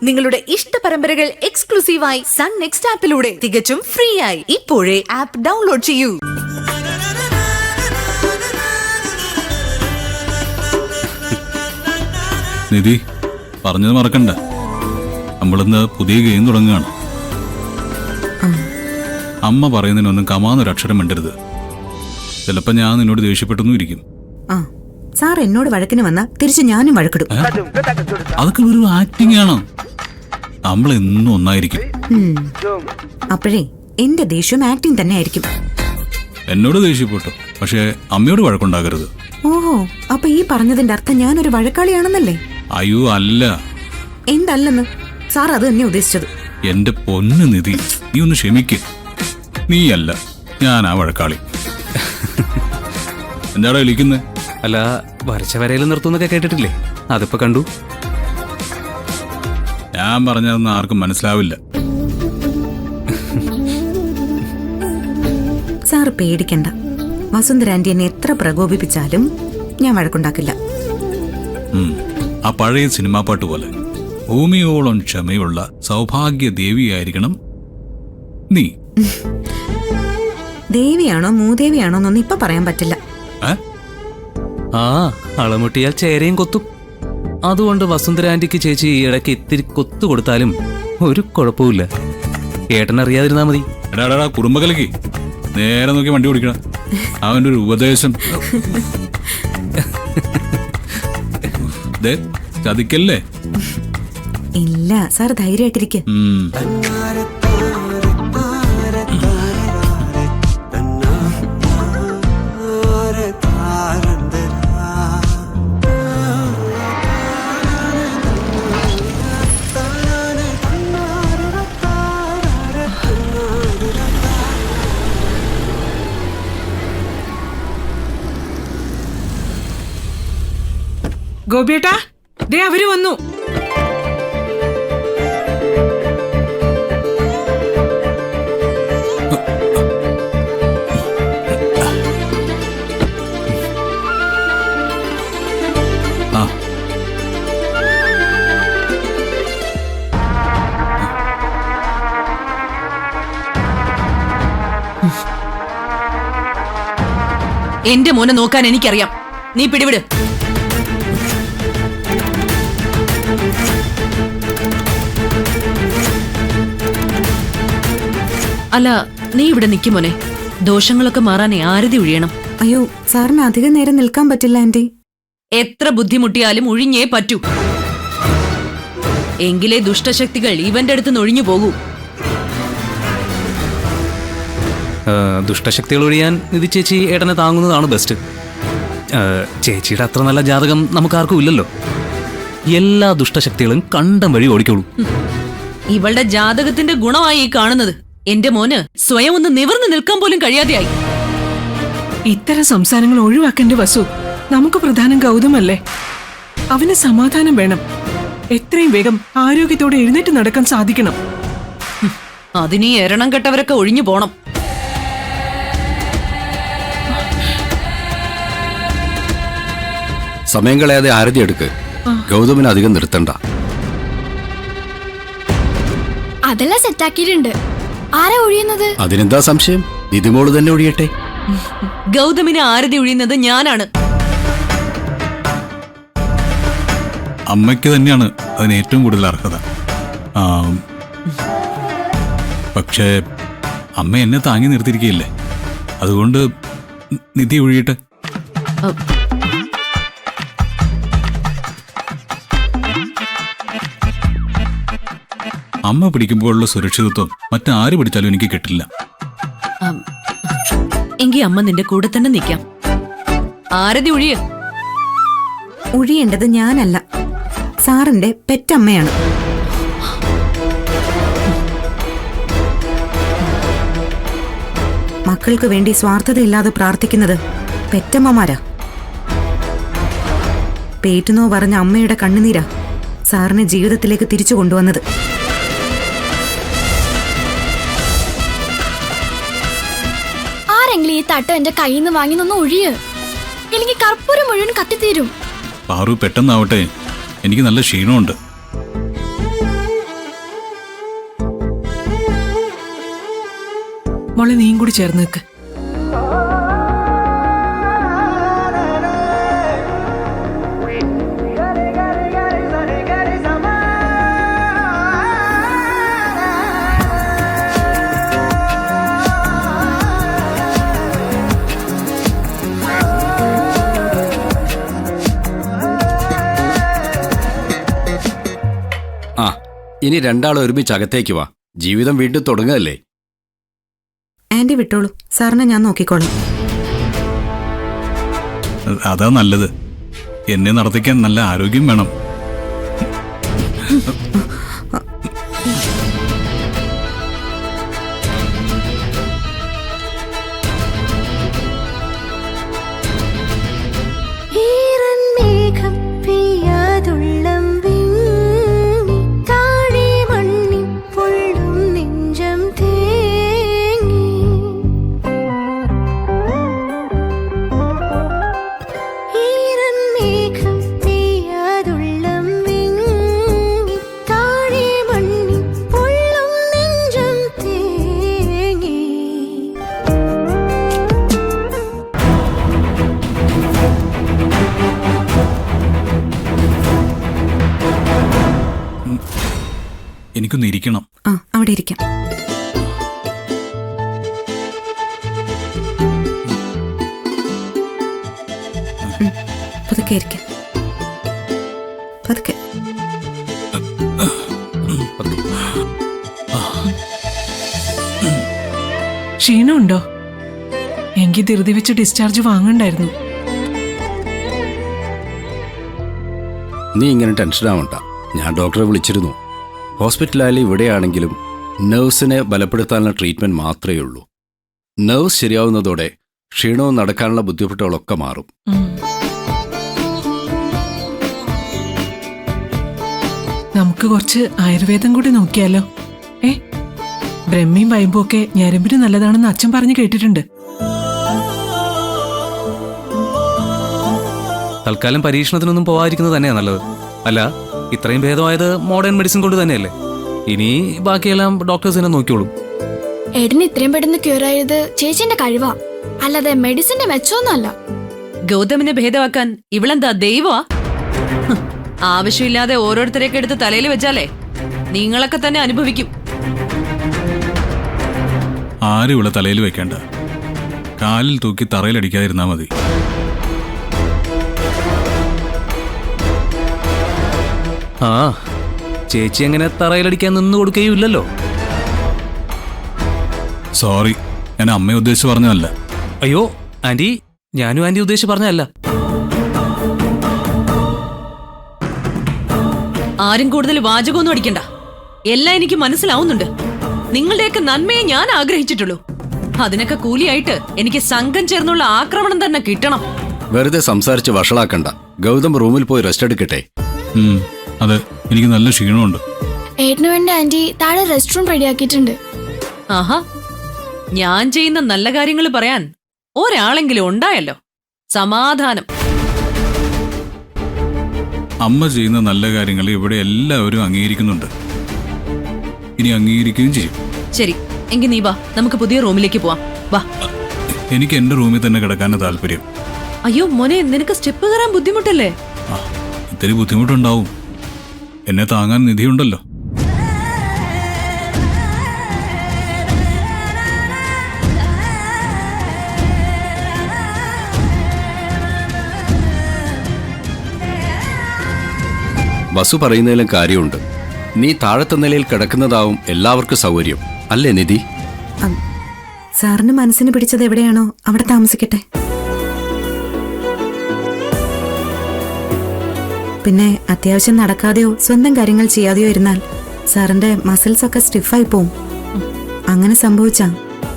നിങ്ങളുടെ ഇഷ്ട പരമ്പരകൾ എക്സ്ക്ലൂസീവായി സൺ നെക്സ്റ്റ് ആപ്പിലൂടെ തികച്ചും ഫ്രീ ആയി ഇപ്പോഴേ ആപ്പ് ഡൗൺലോഡ് ചെയ്യൂ. നിധി പറഞ്ഞത് മറക്കണ്ട, നമ്മളിന്ന് പുതിയ ഗെയിം തുടങ്ങുകയാണ്. അമ്മ പറയുന്നതിനൊന്നും കമാന്നൊരു അക്ഷരം മിണ്ടരുത്. ചിലപ്പോ ഞാൻ നിന്നോട് ദേഷ്യപ്പെട്ടൊന്നും ഇരിക്കും. സാർ എന്നോട് വഴക്കിന് വന്നാ തിരിച്ച് ഞാനും വഴക്കിടും. അതൊക്കെ ഒരു ആക്ടിംഗ് ആണ്. നമ്മൾ എന്നും ഒന്നായിരിക്കും. അപ്പോഴേ എന്റെ ദേഷ്യം ആക്ടിംഗ് തന്നെ ആയിരിക്കും. എന്നോട് ദേഷ്യപ്പെട്ടു, പക്ഷെ അമ്മയോട് വഴക്കുണ്ടാകരുത്. ഓഹോ, അപ്പൊ ഈ പറഞ്ഞതിന്റെ അർത്ഥം ഞാനൊരു വഴക്കാളിയാണെന്നല്ലേ? അയ്യോ അല്ല. എന്തല്ലെന്ന് സാർ അത് തന്നെ ഉദ്ദേശിച്ചത്. എന്റെ പൊന്ന് നിധി, നീ ഒന്ന് ക്ഷമിക്ക്. നീയല്ല, ഞാനാ വഴക്കാളി. എന്താടാ വിളിക്കുന്നേ? അല്ല, വരച്ച വരയിൽ നിർത്തുന്നൊക്കെ കേട്ടിട്ടില്ലേ? അതിപ്പോ കണ്ടു. ഞാൻ പറഞ്ഞതൊന്നും ആർക്കും മനസ്സിലാവില്ല. സാർ പേടിക്കണ്ട. വസുന്ധര ആന്റി എന്നെ എത്ര പ്രകോപിപ്പിച്ചാലും ഞാൻ വഴക്കുണ്ടാക്കില്ല. ആ പഴയ സിനിമാ പാട്ട് പോലെ ഭൂമിയോളം ക്ഷമയുള്ള സൗഭാഗ്യ ദേവിയായിരിക്കണം നീ. ദേവിയാണോ മൂദേവിയാണോ എന്നൊന്നും ഇപ്പൊ പറയാൻ പറ്റില്ല. അളമുട്ടിയാൽ ചേരയും കൊത്തും. അതുകൊണ്ട് വസുന്ധര ആന്റിക്ക് ചേച്ചി ഇടയ്ക്ക് ഇത്തിരി കൊത്തു കൊടുത്താലും ഒരു കുഴപ്പമില്ല. ഏട്ടനറിയാതിരുന്നാ മതി. എടാ കുടുംബകലക്ക് നേരെ നോക്കി വണ്ടി ഓടിക്കണം. അവന്റെ ഒരു ഉപദേശം ചതിക്കല്ലേ? ഇല്ല സാർ, ധൈര്യമായിട്ടിരിക്കെ. ഗോപിയേട്ടാ, ദേ അവര് വന്നു. എന്റെ മോനെ നോക്കാൻ എനിക്കറിയാം. നീ പിടിവിട്. അല്ല, നീ ഇവിടെ നിൽക്കും മോനെ. ദോഷങ്ങളൊക്കെ മാറാനേ ആരതി ഒഴിയണം. അയ്യോ, സാറിന് അധികം നേരം നിൽക്കാൻ പറ്റില്ല ആന്റി. എത്ര ബുദ്ധിമുട്ടിയാലും ഒഴിഞ്ഞേ പറ്റൂ. എങ്കിലേ ദുഷ്ടശക്തികൾ ഇവന്റെ അടുത്ത് ഒഴിഞ്ഞു പോകൂ. ദുഷ്ടശക്തികൾ ഒഴിയാൻ നിധി ചേച്ചി ഏട്ടനെ താങ്ങുന്നതാണ് ബെസ്റ്റ്. ചേച്ചിയുടെ അത്ര നല്ല ജാതകം നമുക്കാർക്കും ഇല്ലല്ലോ. എല്ലാ ദുഷ്ടശക്തികളും കണ്ടം വഴി ഓടിക്കോളൂ. ഇവളുടെ ജാതകത്തിന്റെ ഗുണമായി ഈ കാണുന്നത്. എന്റെ മോന് സ്വയം ഒന്ന് നിവർന്നു നിൽക്കാൻ പോലും കഴിയാതെയായി. ഇത്തരം സംസാരങ്ങൾ ഒഴിവാക്കേണ്ട വസു. നമുക്ക് പ്രധാനം ഗൗതമല്ലേ? അവന് സമാധാനം വേണം. എത്രയും വേഗം ആരോഗ്യത്തോടെ എഴുന്നേറ്റ് നടക്കാൻ സാധിക്കണം. അതിനീ എരണം കെട്ടവരൊക്കെ ഒഴിഞ്ഞു പോണം. സമയം കളയാതെ ആരതി എടുക്ക്. ഗൗതമിന് അധികം നിർത്തണ്ട. അതെല്ലാം സെറ്റാക്കിയിട്ടുണ്ട്. ആരാ ഒഴിയുന്നത്? അതിനെന്താ സംശയം? നിധിമോള് തന്നെ ഒഴിയട്ടെ. ഗൗതമിനെ ആരതി ഒഴിയുന്നത് ഞാനാണ്. അമ്മയ്ക്ക് തന്നെയാണ് അതിന് ഏറ്റവും കൂടുതൽ അർഹത. പക്ഷേ അമ്മ എന്നെ താങ്ങി നിർത്തിയിരിക്കുകയില്ലേ, അതുകൊണ്ട് നിധി ഒഴിയട്ടെ. അമ്മ പിടിക്കുമ്പോഴുള്ള സുരക്ഷിതത്വം മറ്റാര് പിടിച്ചാലും എനിക്ക് കിട്ടില്ല. എങ്കി അമ്മ നിന്റെ കൂടെ തന്നെ നിൽക്കാം. ആരതി ഒഴിയ. ഒഴിയേണ്ടത് ഞാനല്ല, സാറിന്റെ പെറ്റമ്മയാണ്. മക്കൾക്ക് വേണ്ടി സ്വാർത്ഥതയില്ലാതെ പ്രാർത്ഥിക്കുന്നത് പെറ്റമ്മമാരാ. പേറ്റുനോ പറഞ്ഞ അമ്മയുടെ കണ്ണുനീരാ സാറിനെ ജീവിതത്തിലേക്ക് തിരിച്ചു കൊണ്ടുവന്നത്. ഈ തട്ട എന്റെ കയ്യിൽ നിന്ന് വാങ്ങി നിന്ന് ഒഴിയ്, ഇല്ലെങ്കിൽ കർപ്പൂരം മുഴുവൻ കത്തിത്തീരും. പാറു പെട്ടെന്നാവട്ടെ, എനിക്ക് നല്ല ക്ഷീണമുണ്ട്. മോളെ നീയും കൂടി ചേർന്ന് നിൽക്ക്. ആ, ഇനി രണ്ടാളും ഒരുമിച്ച് അകത്തേക്ക് വാ. ജീവിതം വീണ്ടും തുടങ്ങുകയല്ലേ? ആന്റി വിട്ടോളൂ, സാറിനെ ഞാൻ നോക്കിക്കോളാം. അതാ നല്ലത്. എന്നെ നടത്തിക്കാൻ നല്ല ആരോഗ്യം വേണം. എനിക്കൊന്ന് ഇരിക്കണം. ആ, അവിടെ ഇരിക്കാം. പതുക്കെ ഇരിക്കാം. പതുക്കെ. ക്ഷീണമുണ്ടോ? എങ്കിൽ ധൃതി വെച്ച് ഡിസ്ചാർജ് വാങ്ങണ്ടായിരുന്നു. നീ ഇങ്ങനെ ടെൻഷൻ ആവണ്ട. ഞാൻ ഡോക്ടറെ വിളിച്ചിരുന്നു. ഹോസ്പിറ്റലായാലും ഇവിടെയാണെങ്കിലും നെർവ്സിനെ ബലപ്പെടുത്താനുള്ള ട്രീറ്റ്മെന്റ് മാത്രമേ ഉള്ളൂ. നെർവ്സ് ശരിയാവുന്നതോടെ ക്ഷീണവും നടക്കാനുള്ള ബുദ്ധിമുട്ടുകളൊക്കെ മാറും. നമുക്ക് കുറച്ച് ആയുർവേദം കൂടി നോക്കിയാലോ? ബ്രഹ്മയും വൈമ്പും ഒക്കെ ഞരമ്പിന് നല്ലതാണെന്ന് അച്ഛൻ പറഞ്ഞു കേട്ടിട്ടുണ്ട്. തൽക്കാലം പരീക്ഷണത്തിനൊന്നും പോവാതിരിക്കുന്നത് തന്നെയാണ് നല്ലത്. അല്ല, ഇത്രയും ഭേദമായത് മോഡേൺ മെഡിസിൻ കൊണ്ട് തന്നെയല്ലേ. ഇനി ബാക്കിയെല്ലാം ഡോക്ടേഴ്സ് തന്നെ നോക്കിയോളും. ഏട്ടന് ഇത്രയും പെട്ടെന്ന് ക്യൂർ ആയത് ചേച്ചിന്റെ കഴിവാ, അല്ലാതെ മെഡിസിന്റെ മെച്ചമൊന്നുമല്ല. ഗൗതമിനെ ഭേദമാക്കാൻ ഇവളെന്താ ദൈവമാ? ആവശ്യമില്ലാതെ ഓരോരുത്തരെയൊക്കെ എടുത്ത് തലയിൽ വെച്ചാലേ നിങ്ങളൊക്കെ തന്നെ അനുഭവിക്കും. ആരും ഇവിടെ തലയിൽ വെക്കേണ്ട. കാലിൽ തൂക്കി തറയിലടിക്കാതിരുന്നാ മതി. ആ, ചേച്ചി അങ്ങനെ തറയിലടിക്കാൻ നിന്ന് കൊടുക്കുകയുമില്ലല്ലോ. സോറി, ഞാൻ അമ്മയെ ഉദ്ദേശിച്ച് പറഞ്ഞതല്ല. അയ്യോ ആന്റി, ഞാനും ആന്റി ഉദ്ദേശിച്ച് പറഞ്ഞതല്ല. ആരും കൂടുതൽ വാചകമൊന്നും അടിക്കണ്ട. എല്ലാം എനിക്ക് മനസ്സിലാവുന്നുണ്ട്. നിങ്ങളുടെയൊക്കെ നന്മയെ ഞാൻ ആഗ്രഹിച്ചിട്ടുള്ളൂ. അതിനൊക്കെ കൂലിയായിട്ട് എനിക്ക് സംഘം ചേർന്നുള്ള ആക്രമണം തന്നെ കിട്ടണം. വെറുതെ സംസാരിച്ച് വഷളാക്കണ്ട. ഗൗതം റൂമിൽ പോയി റെസ്റ്റ് എടുക്കട്ടെ. അതെ, എനിക്ക് നല്ല ക്ഷീണമുണ്ട്. ഏട്ടന് വേണ്ടി ആന്റി താഴെ റെസ്റ്റ് റൂം റെഡിയാക്കിയിട്ടുണ്ട്. ആഹാ, ഞാൻ ചെയ്യുന്ന നല്ല കാര്യങ്ങൾ പറയാൻ ഒരാളെങ്കിലും ഉണ്ടായല്ലോ. സമാധാനം. അമ്മ ചെയ്യുന്ന നല്ല കാര്യങ്ങൾ ഇവിടെ എല്ലാവരും അംഗീകരിക്കുന്നുണ്ട്. ഇനി അംഗീകരിക്കുകയും ചെയ്യും. ശരി, എങ്കിൽ നീ വാ, നമുക്ക് പുതിയ റൂമിലേക്ക് പോവാം. വാ. എനിക്ക് എന്റെ റൂമിൽ തന്നെ കിടക്കാനാണ് താല്പര്യം. അയ്യോ മോനെ, നിനക്ക് സ്റ്റെപ്പ് കയറാൻ ബുദ്ധിമുട്ടല്ലേ? ഇത്തിരി ബുദ്ധിമുട്ടുണ്ടാവും. എന്നെ താങ്ങാൻ നിധിയുണ്ടല്ലോ. ബസ് പറയുന്നതിലും കാര്യമുണ്ട്. നീ താഴത്തെ നിലയിൽ കിടക്കുന്നതാവും എല്ലാവർക്കും സൗകര്യം, അല്ലേ നിധി? സാറിന് മനസ്സിന് പിടിച്ചത് എവിടെയാണോ അവിടെ താമസിക്കട്ടെ. പിന്നെ അത്യാവശ്യം നടക്കാതെയോ സ്വന്തം കാര്യങ്ങൾ ചെയ്യാതെയോ ഇരുന്നാൽ സാറിന്റെ മസിൽസ് ഒക്കെ സ്റ്റിഫായി പോവും. അങ്ങനെ സംഭവിച്ചാ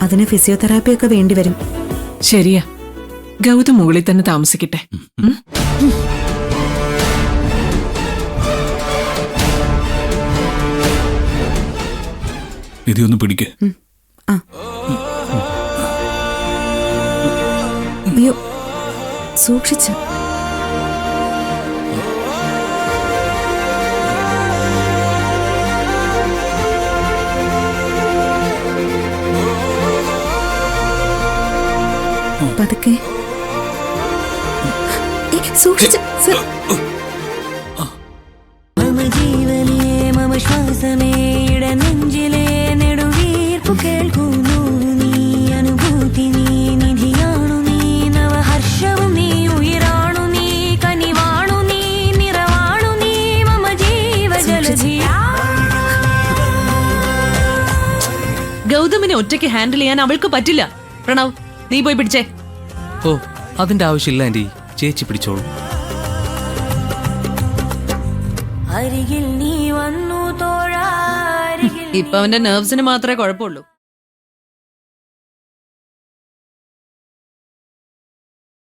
അതിന് ഫിസിയോതെറാപ്പിയൊക്കെ വേണ്ടിവരും. ശരിയാ, ഗൗതം മുകളിൽ തന്നെ താമസിക്കട്ടെ. നിധി ഒന്ന് പിടിക്ക്. അയ്യോ, സൂക്ഷിച്ച്. പതുക്കെ. സൂക്ഷിച്ച് സർ. മമ ജീവനേ മമ ശ്വാസമേ ഇടനെഞ്ചിലേ നെടുവീർപ്പു കേൾക്കുന്നു നീ അനുഭൂതി നീ നിധിയാണു നീ നവഹർഷവും നീ ഉയരാണു നീ കനിവാണു നീ നിറവാണു നീ മമ ജീവജലധിയാ. ഗൗതമിനെ ഒറ്റയ്ക്ക് ഹാൻഡിൽ ചെയ്യാൻ അവൾക്ക് പറ്റില്ല. പ്രണവ്, നീ പോയി പിടിച്ചേ. ഓ അതിന്റെ ആവശ്യമില്ല ആന്റി, ചേച്ചി പിടിച്ചോളൂ. അരികിൽ നീ വന്നു തോഴാ. ഇപ്പൊ അവന്റെ നെർവ്സിന് മാത്രമേ കുഴപ്പമുള്ളൂ.